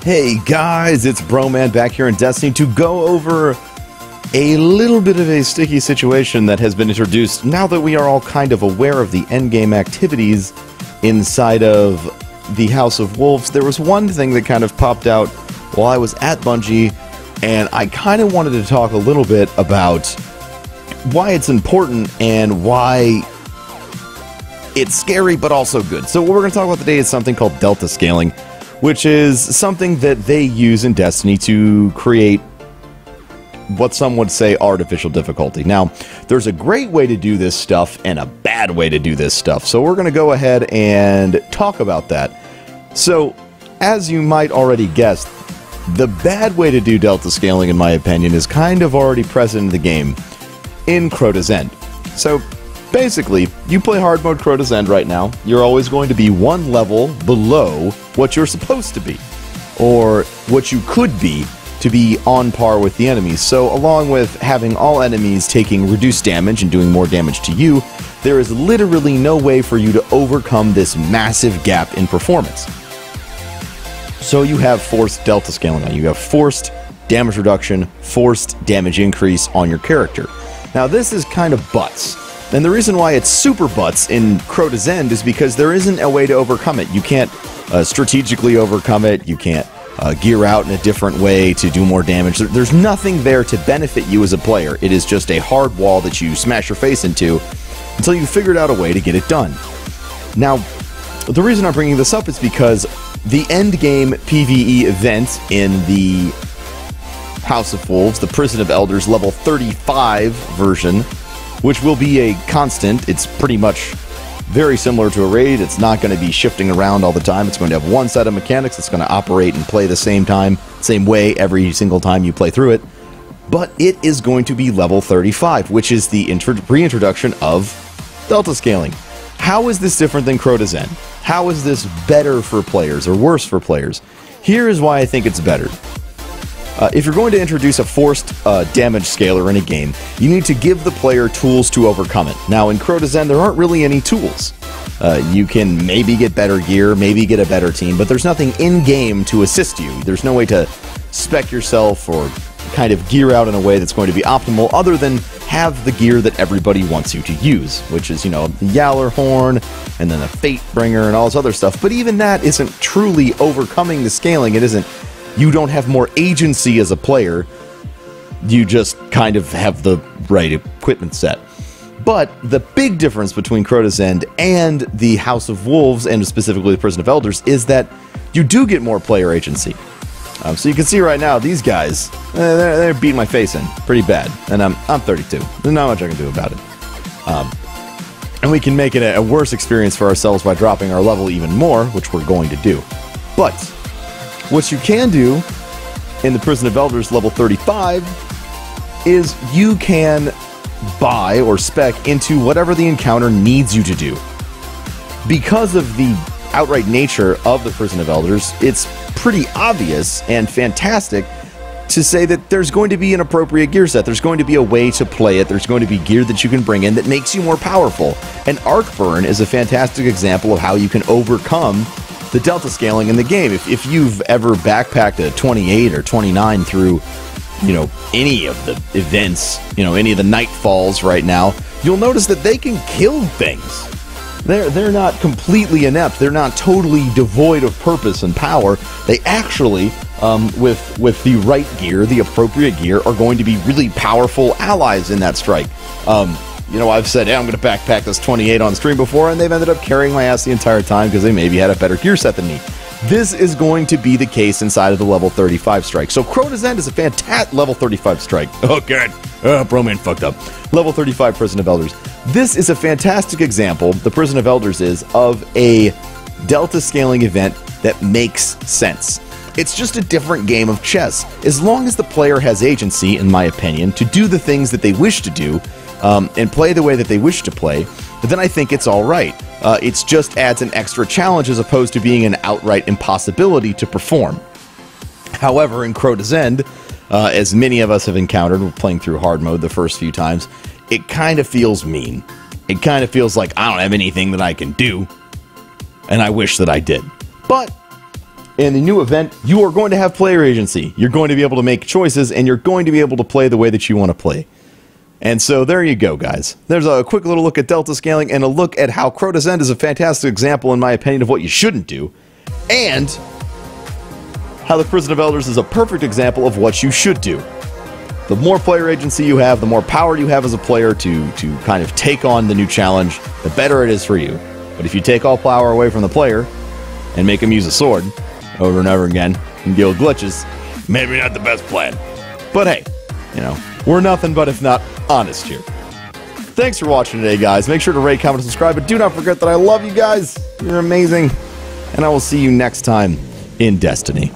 Hey guys, it's Broman back here in Destiny to go over a little bit of a sticky situation that has been introduced now that we are all kind of aware of the endgame activities inside of the House of Wolves. There was one thing that kind of popped out while I was at Bungie, and I kind of wanted to talk a little bit about why it's important and why it's scary but also good. So what we're going to talk about today is something called delta scaling, which is something that they use in Destiny to create what some would say artificial difficulty. Now, there's a great way to do this stuff and a bad way to do this stuff, so we're going to go ahead and talk about that. So, as you might already guess, the bad way to do delta scaling, in my opinion, is kind of already present in the game in Crota's End. So, basically, you play hard mode Crota's End right now, you're always going to be one level below what you're supposed to be, or what you could be to be on par with the enemies. So along with having all enemies taking reduced damage and doing more damage to you, there is literally no way for you to overcome this massive gap in performance. So you have forced delta scaling on you. You have forced damage reduction, forced damage increase on your character. Now this is kind of butts. And the reason why it's super butts in Crota's End is because there isn't a way to overcome it. You can't strategically overcome it. You can't gear out in a different way to do more damage. There's nothing there to benefit you as a player. It is just a hard wall that you smash your face into until you figured out a way to get it done. Now, the reason I'm bringing this up is because the endgame PvE event in the House of Wolves, the Prison of Elders level 35 version, which will be a constant. It's pretty much very similar to a raid. It's not going to be shifting around all the time. It's going to have one set of mechanics that's going to operate and play the same way every single time you play through it. But it is going to be level 35, which is the reintroduction of delta scaling. How is this different than Crota's End? How is this better for players or worse for players? Here is why I think it's better. If you're going to introduce a forced damage scaler in a game, you need to give the player tools to overcome it. Now, in Crota's End, there aren't really any tools. You can maybe get better gear, maybe get a better team, but there's nothing in-game to assist you. There's no way to spec yourself or kind of gear out in a way that's going to be optimal other than have the gear that everybody wants you to use, which is, you know, the Yaller Horn and then the Fate Bringer and all this other stuff. But even that isn't truly overcoming the scaling. It isn't. You don't have more agency as a player, you just kind of have the right equipment set. But the big difference between Crota's End and the House of Wolves, and specifically the Prison of Elders, is that you do get more player agency. So you can see right now, these guys, they're beating my face in pretty bad, and I'm 32. There's not much I can do about it. And we can make it a worse experience for ourselves by dropping our level even more, which we're going to do. But what you can do in the Prison of Elders level 35 is you can buy or spec into whatever the encounter needs you to do. Because of the outright nature of the Prison of Elders, it's pretty obvious and fantastic to say that there's going to be an appropriate gear set. There's going to be a way to play it. There's going to be gear that you can bring in that makes you more powerful. And Arc Burn is a fantastic example of how you can overcome the delta scaling in the game. If you've ever backpacked a 28 or 29 through, you know, any of the events, you know, any of the Nightfalls right now, you'll notice that they can kill things. They're not completely inept. They're not totally devoid of purpose and power. They actually, with the right gear, the appropriate gear, are going to be really powerful allies in that strike. You know, I've said, hey, I'm going to backpack this 28 on stream before, and they've ended up carrying my ass the entire time because they maybe had a better gear set than me. This is going to be the case inside of the level 35 strike. So Crota's End is a fantastic level 35 strike. Oh, God. Broman fucked up. Level 35 Prison of Elders. This is a fantastic example, the Prison of Elders is, of a delta scaling event that makes sense. It's just a different game of chess. As long as the player has agency, in my opinion, to do the things that they wish to do, and play the way that they wish to play, then I think it's all right. It just adds an extra challenge as opposed to being an outright impossibility to perform. However, in Crota's End, as many of us have encountered playing through hard mode the first few times, it kind of feels mean. It kind of feels like I don't have anything that I can do, and I wish that I did. But in the new event, you are going to have player agency. You're going to be able to make choices, and you're going to be able to play the way that you want to play. And so there you go, guys. There's a quick little look at delta scaling and a look at how Crota's End is a fantastic example, in my opinion, of what you shouldn't do, and how the Prison of Elders is a perfect example of what you should do. The more player agency you have, the more power you have as a player to kind of take on the new challenge, the better it is for you. But if you take all power away from the player and make him use a sword over and over again and deal with glitches, maybe not the best plan. But hey, you know, we're nothing but if not honest here. Thanks for watching today, guys. Make sure to rate, comment, and subscribe, but do not forget that I love you guys. You're amazing. And I will see you next time in Destiny.